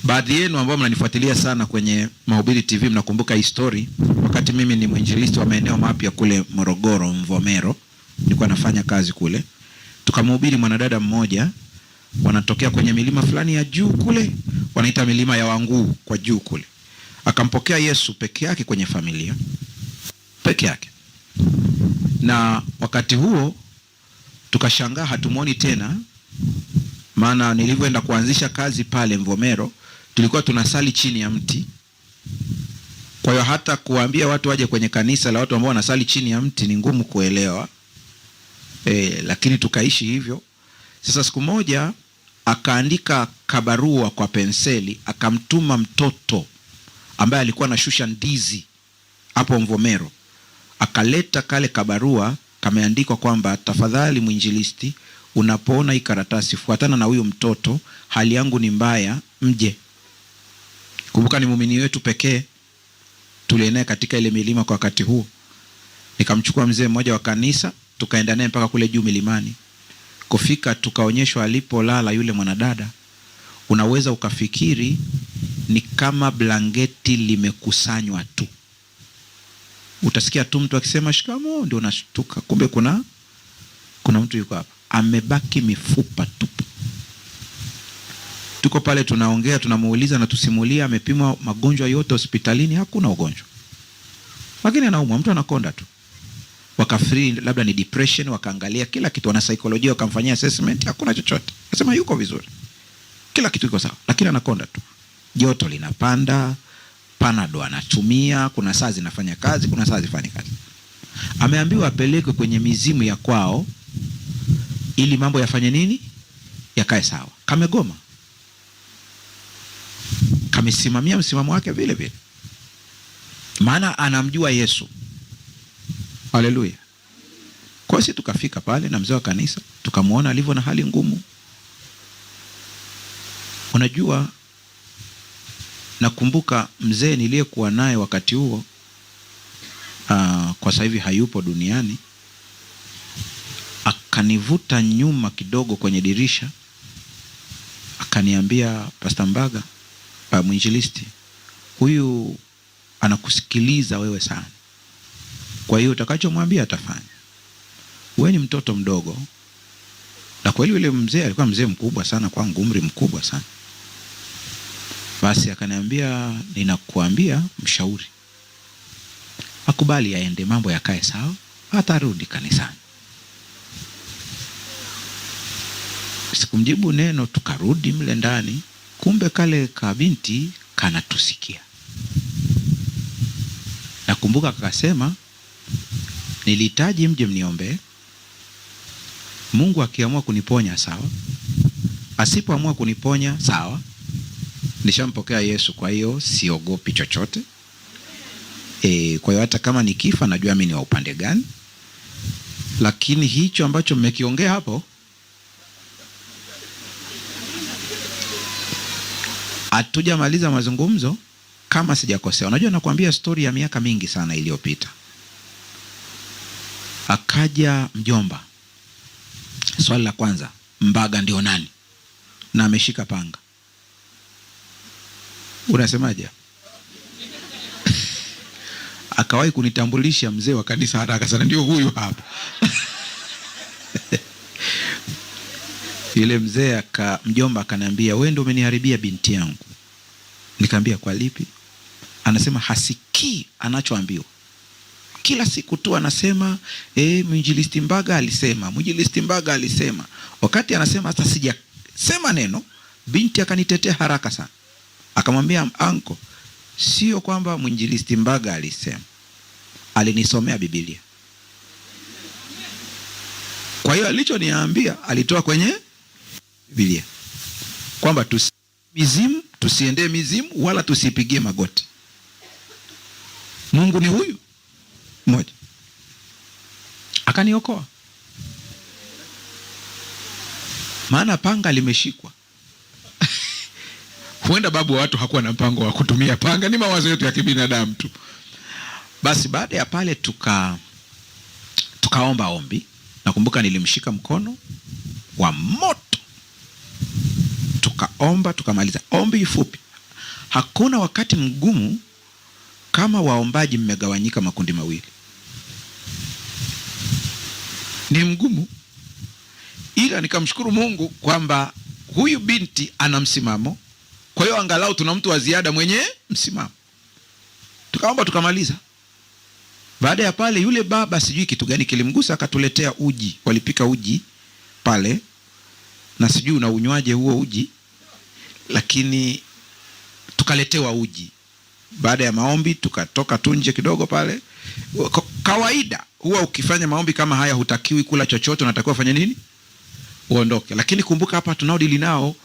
Baadhi yenu ambao mnanifuatilia sana kwenye Mahubiri TV mnakumbuka hii story. Wakati mimi ni mwinjilisti wa maeneo mapya kule Morogoro, Mvomero, nilikuwa nafanya kazi kule. Tukamhubiri mwanadada mmoja, wanatokea kwenye milima fulani ya juu kule, wanaita milima ya Wanguu kwa juu kule. Akampokea Yesu peke yake kwenye familia. Peke yake. Na wakati huo tukashangaa hatumuoni tena, maana nilivyoenda kuanzisha kazi pale Mvomero tulikuwa tunasali chini ya mti. Kwa hiyo hata kuambia watu waje kwenye kanisa la watu ambao wanasali chini ya mti ni ngumu kuelewa. Lakini tukaishi hivyo. Sasa siku moja akaandika kabarua kwa penseli, akamtuma mtoto ambaye alikuwa anashusha ndizi hapo Mvomero. Akaleta kale kabarua, kameandikwa kwamba tafadhali mwinjilisti, unapoona hii karatasi fuatana na huyu mtoto, hali yangu ni mbaya, mje. Kumbuka ni muumini wetu pekee tulienea katika ile milima kwa wakati huo. Nikamchukua mzee mmoja wa kanisa, tukaenda naye mpaka kule juu milimani. Kufika tukaonyeshwa alipolala yule mwanadada. Unaweza ukafikiri ni kama blanketi limekusanywa tu. Utasikia tu mtu akisema shikamoo, ndio unashtuka kumbe kuna mtu yuko hapa. Amebaki mifupa tupu. Tuko pale tunaongea, tunamuuliza na tusimulia, amepimwa magonjwa yote hospitalini, hakuna ugonjwa. Lakini anaumwa, mtu anakonda tu. Wakafiri labda ni depression, wakaangalia kila kitu, wana psychology wakamfanyia assessment, hakuna chochote. Nasema yuko vizuri. Kila kitu kiko sawa, lakini anakonda tu. Joto linapanda, Panado anatumia, kuna saa zinafanya kazi, kuna saa zifanyi kazi. Ameambiwa apelekwe kwenye mizimu ya kwao ili mambo yafanye nini? Yakae sawa. Kamegoma. Kamesimamia msimamo wake vile vile. Maana anamjua Yesu. Haleluya. Kwa hiyo tukafika pale na mzee wa kanisa, tukamuona alivyo na hali ngumu. Unajua, nakumbuka mzee niliyekuwa naye wakati huo, kwa sasa hivi hayupo duniani, akanivuta nyuma kidogo kwenye dirisha, akaniambia, Pastor Mbaga, mwinjilisti, huyu anakusikiliza wewe sana. Kwa hiyo utakachomwambia atafanya. Wewe ni mtoto mdogo. Na kweli yule mzee alikuwa mzee mkubwa sana, kwa umri mkubwa sana. Basi akaniambia, ninakuambia mshauri. Akubali aende, mambo yakae sawa, atarudi kanisani. Sikumjibu neno, tukarudi mle ndani. Kumbe kale kabinti kanatusikia. Nakumbuka akasema, nilihitaji mje mniombe. Mungu akiamua kuniponya sawa, asipoamua kuniponya sawa. Nishampokea Yesu, kwa hiyo siogopi chochote. Kwa hiyo hata kama nikifa najua mimi ni wa upande gani. Lakini hicho ambacho mmekiongea hapo, hatujamaliza mazungumzo kama sijakosea. Unajua nakwambia story ya miaka mingi sana iliyopita. Akaja mjomba. Swali la kwanza, Mbaga ndio nani? Na ameshika panga. Unasemaje? Akawahi kunitambulisha mzee wa kanisa haraka sana, ndio huyu hapa. Yule mzee mjomba akaniambia, wewe ndio umeniharibia binti yangu. Nikamwambia, kwa lipi? Anasema hasikii anachoambiwa. Kila siku tu anasema, mwinjilisti Mbaga alisema, mwinjilisti Mbaga alisema. Wakati anasema hata sijasema neno, binti akanitetea haraka sana. Akamwambia, anko, sio kwamba mwinjilisti Mbaga alisema, alinisomea Biblia. Kwa hiyo alichoniambia alitoa kwenye Biblia, kwamba tusiende mizimu wala tusipigie magoti. Mungu ni huyu mmoja. Akaniokoa. Maana panga limeshikwa. Huenda babu wa watu hakuwa na mpango wa kutumia panga, ni mawazo yetu ya kibinadamu tu. Basi baada ya pale tukaomba ombi. Nakumbuka nilimshika mkono wa moto. Tukaomba, tukamaliza ombi fupi. Hakuna wakati mgumu kama waombaji mmegawanyika makundi mawili. Ni mgumu, ila nikamshukuru Mungu kwamba huyu binti ana msimamo. Kwa hiyo angalau tuna mtu wa ziada mwenye msimamo. Tukaomba tukamaliza. Baada ya pale, yule baba sijui kitu gani kilimgusa, akatuletea uji. Walipika uji pale, na sijui una unywaje huo uji, lakini tukaletewa uji. Baada ya maombi tukatoka tu nje kidogo pale. Kawaida huwa ukifanya maombi kama haya hutakiwi kula chochote, unatakiwa fanya nini? Uondoke. Lakini kumbuka hapa tunaodili nao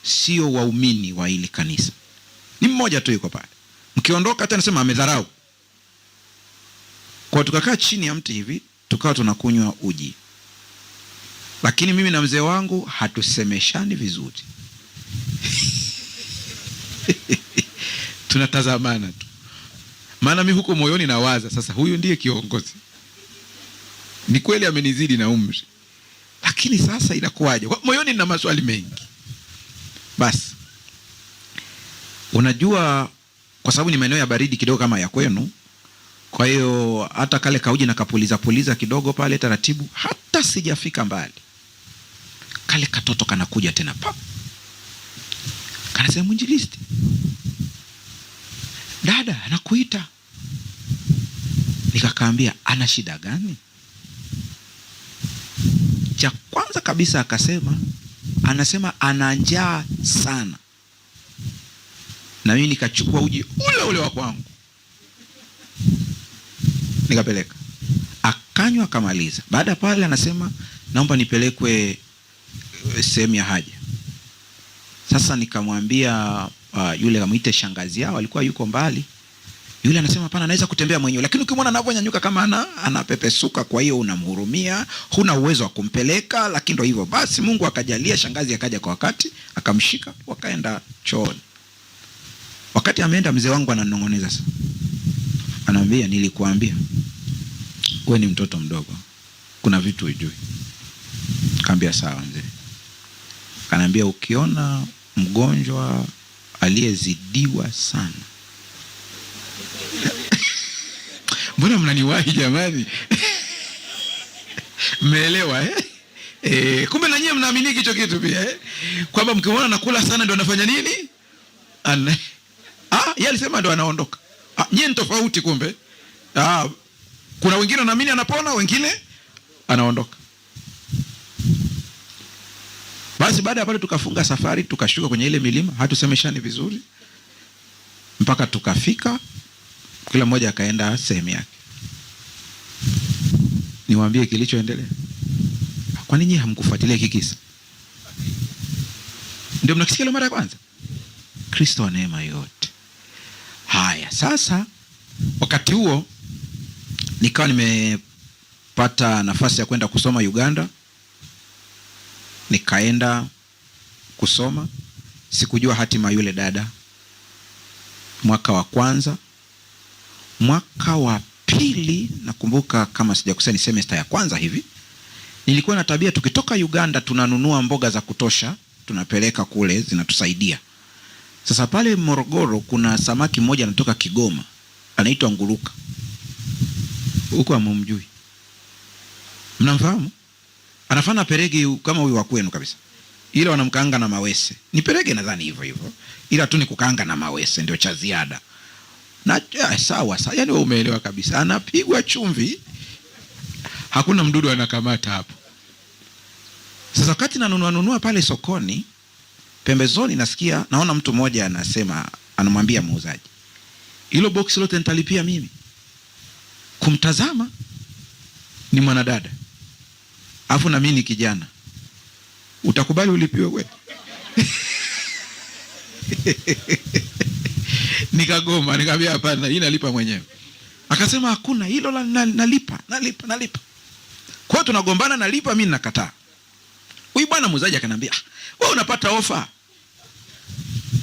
sio waumini wa hili kanisa, ni mmoja tu yuko pale. Mkiondoka hata anasema amedharau. Kwa tukakaa chini ya mti hivi, tukawa tunakunywa uji. Lakini mimi na mzee wangu hatusemeshani vizuri. Tunatazamana tu. Maana mimi huko moyoni nawaza, sasa huyu ndiye kiongozi. Ni kweli amenizidi na umri, lakini sasa inakuwaje? Moyoni nina maswali mengi. Basi unajua, kwa sababu ni maeneo ya baridi kidogo kama ya kwenu, kwa hiyo hata kale kauji na kapuliza kidogo pale taratibu, hata sijafika mbali, kale katoto kanakuja tena pap. Kanasema, mwinjilisti, dada anakuita. Nikakaambia, ana shida gani? Cha kwanza kabisa akasema, anasema ana njaa sana. Na mimi nikachukua uji ule wa kwangu nikapeleka, akanywa akamaliza. Baada pale anasema, naomba nipelekwe sehemu ya haja. Sasa nikamwambia yule amuite shangazi yao, alikuwa yuko mbali. Yule anasema, hapana, anaweza kutembea mwenyewe, lakini ukimwona anavyonyanyuka kama anapepesuka, kwa hiyo unamhurumia, huna uwezo wa kumpeleka. Lakini ndio hivyo basi, Mungu akajalia shangazi akaja kwa wakati, akamshika, wakaenda chooni. Wakati ameenda, mzee wangu ananong'oneza sasa. Anambia, nilikuambia wewe ni mtoto mdogo, kuna vitu hujui. Kaambia sawa mzee. Kanambia, ukiona mgonjwa aliyezidiwa sana. Mbona mnaniwahi jamani? Mmeelewa kumbe na nyie mnaamini hicho kitu pia kwamba mkiona nakula sana ndio anafanya nini? Yeye alisema ndio anaondoka. Nyie ni tofauti kumbe. Kuna wengine wanaamini anapona, wengine anaondoka. Basi baada ya pale tukafunga safari, tukashuka kwenye ile milima, hatusemeshani vizuri mpaka tukafika, kila mmoja akaenda sehemu yake. Niwaambie kilichoendelea. Kwa nini hamkufuatilia hiki kisa? Ndio mnakisikia leo mara ya kwanza? Kristo wa neema yote. Haya, sasa wakati huo nikawa nimepata nafasi ya kwenda kusoma Uganda. Nikaenda kusoma. Sikujua hatima yule dada. Mwaka wa kwanza, mwaka wa pili, nakumbuka kama sijakosea ni semester ya kwanza hivi, nilikuwa na tabia, tukitoka Uganda tunanunua mboga za kutosha, tunapeleka kule, zinatusaidia. Sasa pale Morogoro kuna samaki mmoja anatoka Kigoma, anaitwa nguruka. Huko hamumjui? Mnamfahamu? Anafanya perege kama huyu wa kwenu kabisa. Ila wanamkaanga na mawese. Ni perege nadhani hivyo. Ila tu ni kukaanga na mawese ndio cha ziada. Na sawa, yaani wewe umeelewa kabisa. Anapigwa chumvi. Hakuna mdudu anakamata hapo. Sasa wakati nanunua pale sokoni, pembezoni nasikia, naona mtu mmoja anasema, anamwambia muuzaji, hilo box lote nitalipia mimi. Kumtazama ni mwanadada, afu na mimi ni kijana. Utakubali ulipiwe kweli? Nikagoma, nikamwambia hapana, hii nalipa mwenyewe. Akasema hakuna, hilo nalipa. Kwa hiyo tunagombana, nalipa, mimi nakataa. Huyu bwana muuzaji akanambia, wewe unapata ofa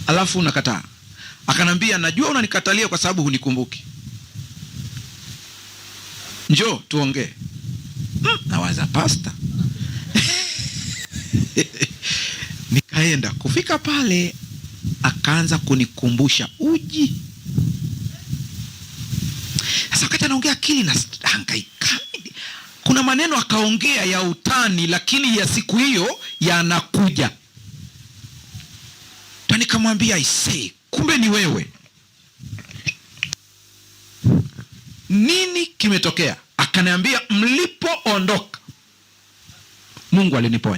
alafu unakataa. Akanambia, najua unanikatalia kwa sababu hunikumbuki. Njoo tuongee. Nawaza pasta. Nikaenda kufika pale, akaanza kunikumbusha uji. Sasa wakati anaongea akili na hangaika, kuna maneno akaongea ya utani, lakini ya siku hiyo yanakuja. Nikamwambia aisee, kumbe ni wewe. Nini kimetokea? Akaniambia mlipoondoka Mungu aliniponya.